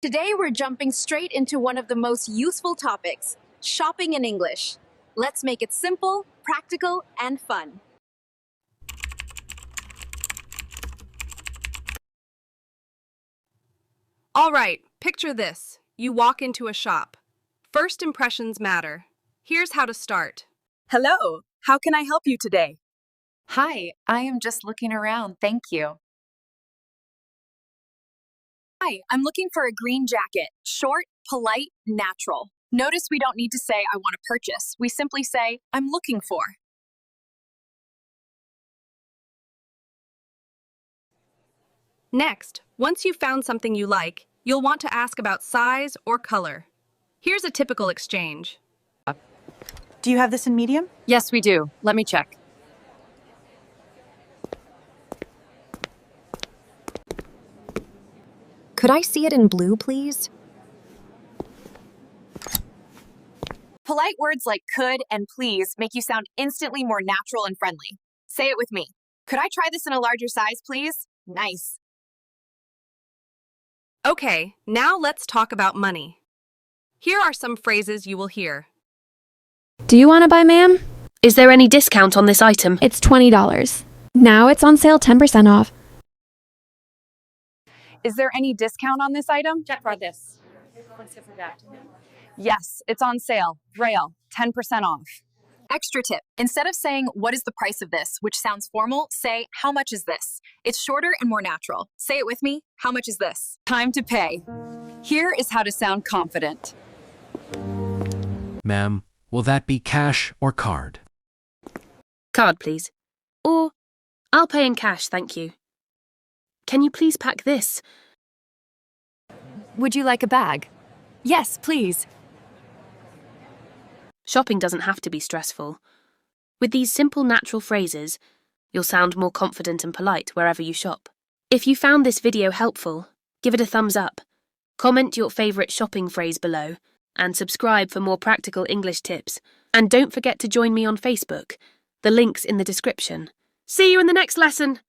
Today we're jumping straight into one of the most useful topics, shopping in English. Let's make it simple, practical, and fun. All right, picture this. You walk into a shop. First impressions matter. Here's how to start. Hello, how can I help you today? Hi, I am just looking around, thank you. Hi, I'm looking for a green jacket. Short, polite, natural. Notice we don't need to say, I want to purchase. We simply say, I'm looking for. Next, once you've found something you like, you'll want to ask about size or color. Here's a typical exchange. Do you have this in medium? Yes, we do. Let me check. Could I see it in blue, please? Polite words like could and please make you sound instantly more natural and friendly. Say it with me. Could I try this in a larger size, please? Nice. Okay, now let's talk about money. Here are some phrases you will hear. Do you want to buy, ma'am? Is there any discount on this item? It's $20. Now it's on sale 10% off. Is there any discount on this item? Check for this. Yes, it's on sale. Braille, 10% off. Extra tip. Instead of saying, what is the price of this, which sounds formal, say, how much is this? It's shorter and more natural. Say it with me. How much is this? Time to pay. Here is how to sound confident. Ma'am, will that be cash or card? Card, please. Or, I'll pay in cash, thank you. Can you please pack this? Would you like a bag? Yes, please. Shopping doesn't have to be stressful. With these simple natural phrases, you'll sound more confident and polite wherever you shop. If you found this video helpful, give it a thumbs up, comment your favourite shopping phrase below, and subscribe for more practical English tips. And don't forget to join me on Facebook. The link's in the description. See you in the next lesson!